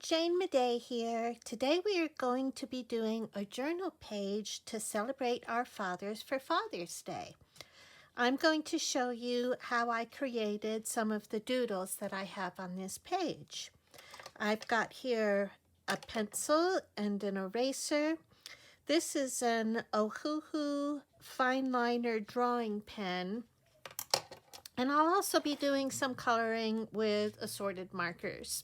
Jane Madej here. Today we are going to be doing a journal page to celebrate our fathers for Father's Day. I'm going to show you how I created some of the doodles that I have on this page. I've got here a pencil and an eraser. This is an Ohuhu fine liner drawing pen. And I'll also be doing some coloring with assorted markers.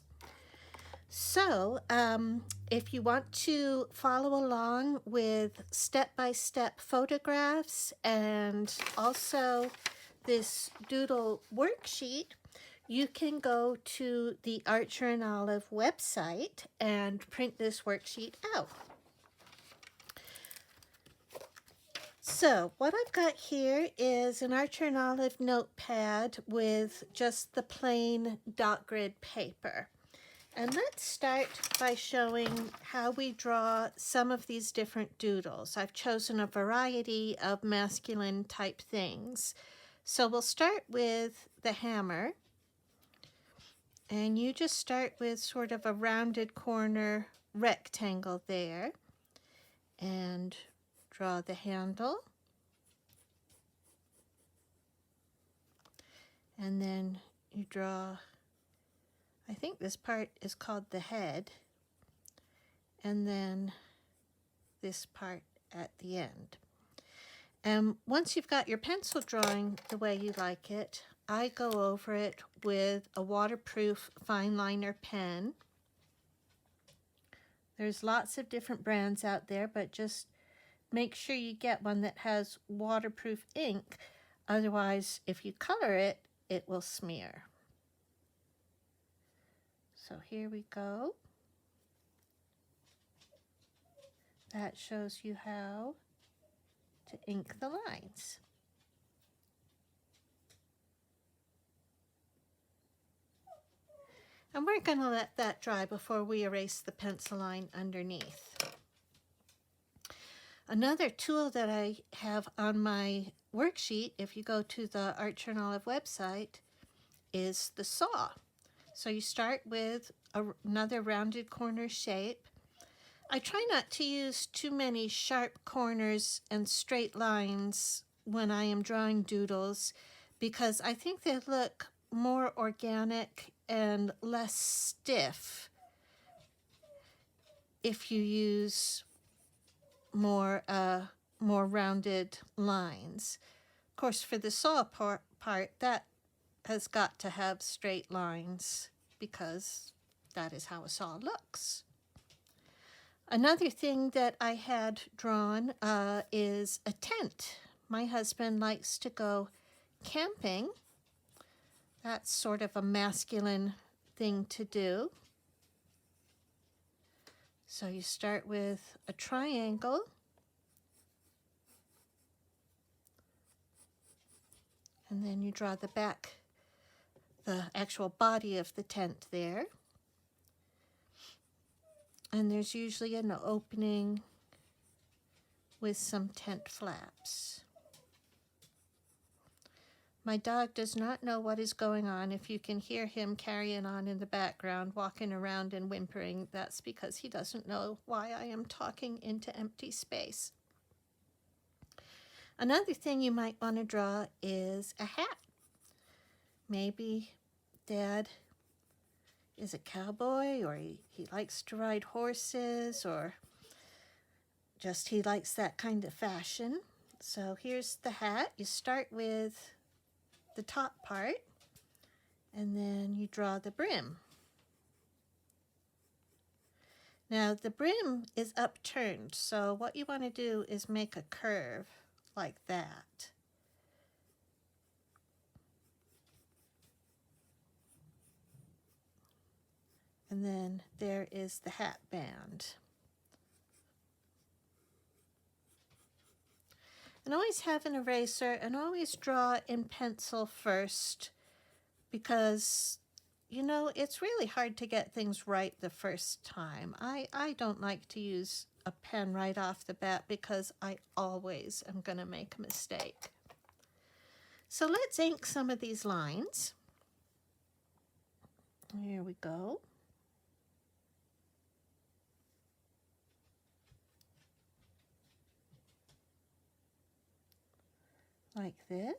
So, if you want to follow along with step-by-step photographs and also this doodle worksheet, you can go to the Archer and Olive website and print this worksheet out. So what I've got here is an Archer and Olive notepad with just the plain dot grid paper. And let's start by showing how we draw some of these different doodles. I've chosen a variety of masculine type things. So we'll start with the hammer. And you just start with sort of a rounded corner rectangle there. And draw the handle. And then you draw, I think this part is called the head, and then this part at the end. And once you've got your pencil drawing the way you like it, I go over it with a waterproof fine liner pen. There's lots of different brands out there, but just make sure you get one that has waterproof ink. Otherwise, if you color it, it will smear. So here we go. That shows you how to ink the lines. And we're going to let that dry before we erase the pencil line underneath. Another tool that I have on my worksheet, if you go to the Archer and Olive website, is the saw. So you start with another rounded corner shape. I try not to use too many sharp corners and straight lines when I am drawing doodles because I think they look more organic and less stiff if you use more rounded lines. Of course, for the saw part, that has got to have straight lines because that is how a saw looks. Another thing that I had drawn is a tent. My husband likes to go camping. That's sort of a masculine thing to do. So you start with a triangle. And then you draw the back, the actual body of the tent there. And there's usually an opening with some tent flaps. My dog does not know what is going on. If you can hear him carrying on in the background, walking around and whimpering, that's because he doesn't know why I am talking into empty space. Another thing you might want to draw is a hat. Maybe Dad is a cowboy, or he likes to ride horses, or just he likes that kind of fashion. So here's the hat. You start with the top part, and then you draw the brim. Now the brim is upturned, so what you want to do is make a curve like that. And then there is the hat band. And always have an eraser and always draw in pencil first because, you know, it's really hard to get things right the first time. I don't like to use a pen right off the bat because I always am going to make a mistake. So let's ink some of these lines. Here we go. like this.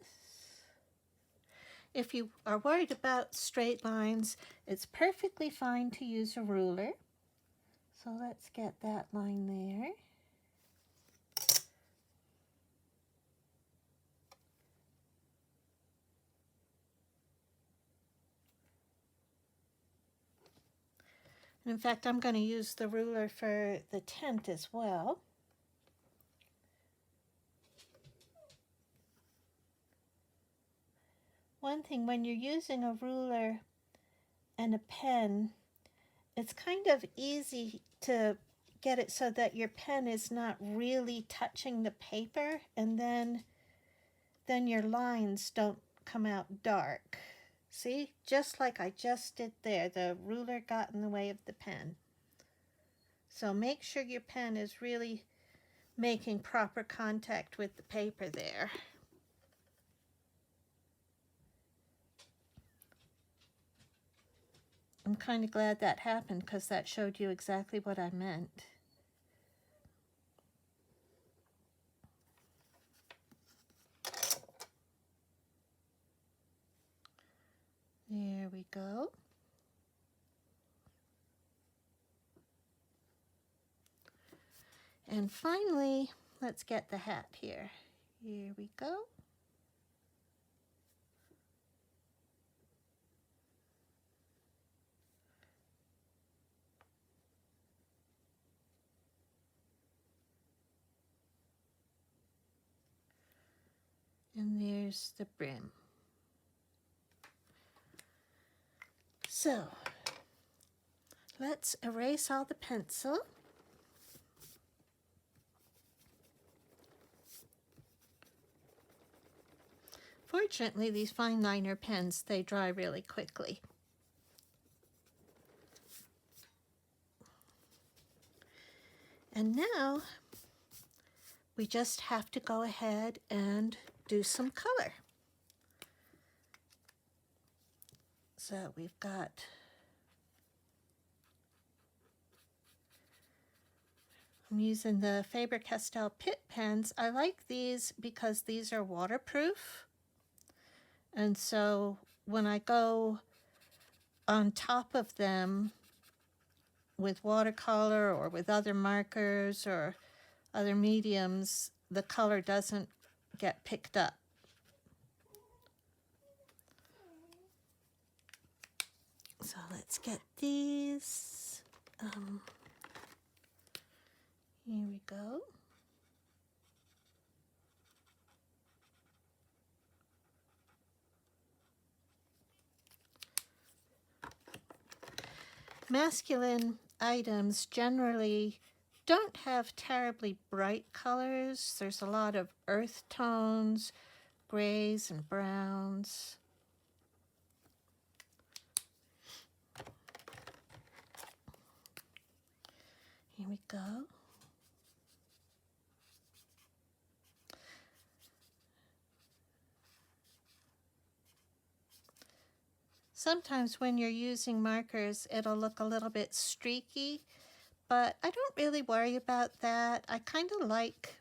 If you are worried about straight lines, it's perfectly fine to use a ruler. So let's get that line there. And in fact, I'm going to use the ruler for the tent as well. One thing, when you're using a ruler and a pen, it's kind of easy to get it so that your pen is not really touching the paper, and then your lines don't come out dark. See, just like I just did there, the ruler got in the way of the pen. So make sure your pen is really making proper contact with the paper there. I'm kind of glad that happened because that showed you exactly what I meant. There we go. And finally, let's get the hat here. Here we go. And there's the brim. So, let's erase all the pencil. Fortunately, these fine liner pens, they dry really quickly. And now, we just have to go ahead and do some color. So we've got I'm using the Faber-Castell Pitt pens. I like these because these are waterproof. And so when I go on top of them with watercolor or with other markers or other mediums, the color doesn't get picked up. So let's get these. Here we go. Masculine items generally don't have terribly bright colors. There's a lot of earth tones, grays and browns. Here we go. Sometimes when you're using markers, it'll look a little bit streaky, but I don't really worry about that. I kind of like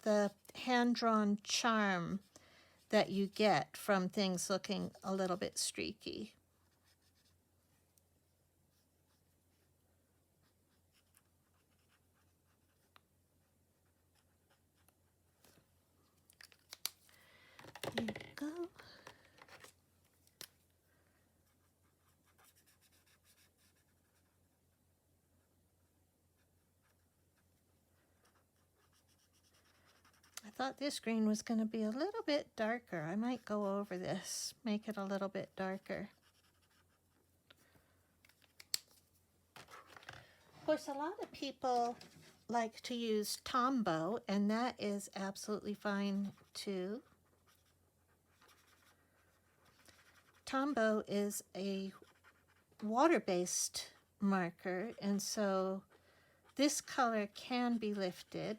the hand-drawn charm that you get from things looking a little bit streaky. There we go. I thought this green was going to be a little bit darker. I might go over this, make it a little bit darker. Of course, a lot of people like to use Tombow, and that is absolutely fine too. Tombow is a water-based marker, and so this color can be lifted.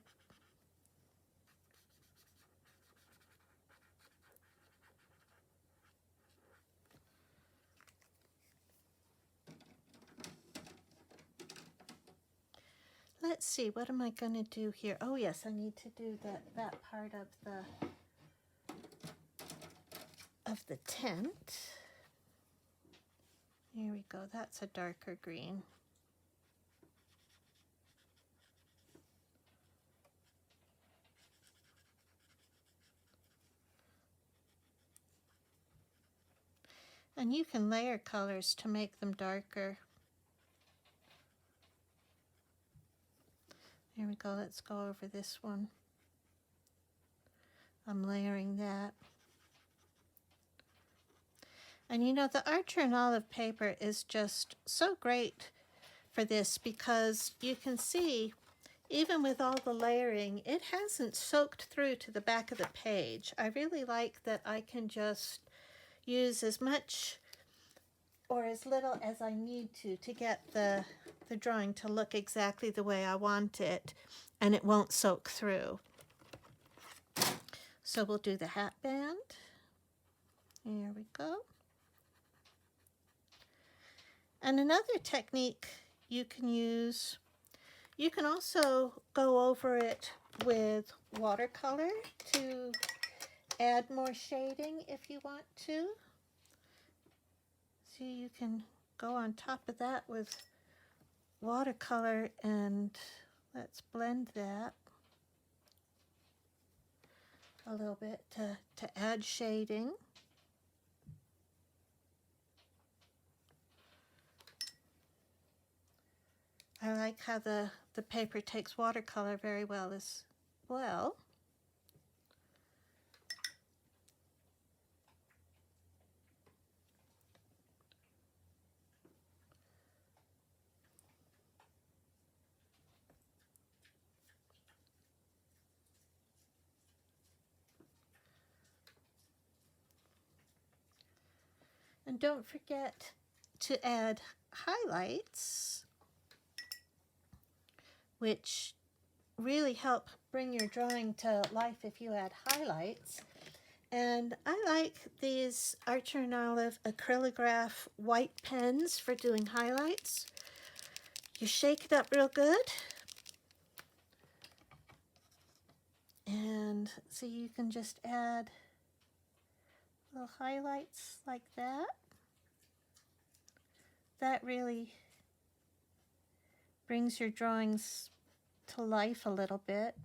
Let's see, what am I going to do here? Oh yes, I need to do that part of the of the tent. Here we go, that's a darker green. And you can layer colors to make them darker. Here we go, let's go over this one. I'm layering that. And you know, the Archer and Olive paper is just so great for this because you can see, even with all the layering, it hasn't soaked through to the back of the page. I really like that I can just use as much or as little as I need to get the drawing to look exactly the way I want it, and it won't soak through. So we'll do the hat band. Here we go. And another technique you can use, you can also go over it with watercolor to add more shading if you want to. See, you can go on top of that with watercolor, and let's blend that a little bit to add shading. I like how the paper takes watercolor very well as well. And don't forget to add highlights, which really help bring your drawing to life if you add highlights. And I like these Archer and Olive acrylograph white pens for doing highlights. You shake it up real good. And so you can just add little highlights like that. That really brings your drawings to life a little bit.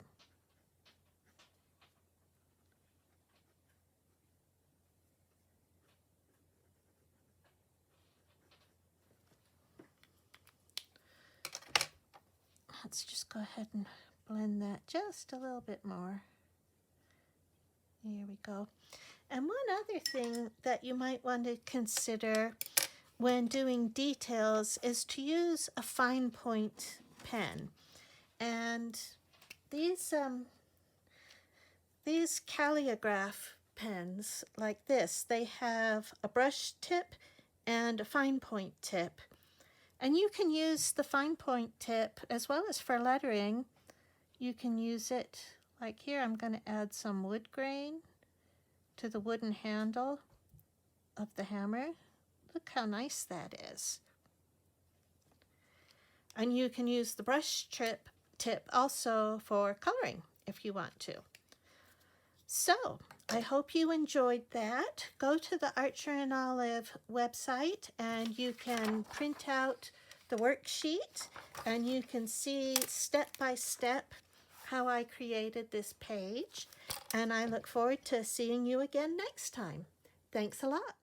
Let's just go ahead and blend that just a little bit more. Here we go. And one other thing that you might want to consider when doing details is to use a fine point pen. And these calligraph pens like this, they have a brush tip and a fine point tip. And you can use the fine point tip as well as for lettering. You can use it, like here I'm going to add some wood grain to the wooden handle of the hammer. Look how nice that is. And you can use the brush tip also for coloring if you want to. So I hope you enjoyed that. Go to the Archer and Olive website and you can print out the worksheet and you can see step by step how I created this page. And I look forward to seeing you again next time. Thanks a lot.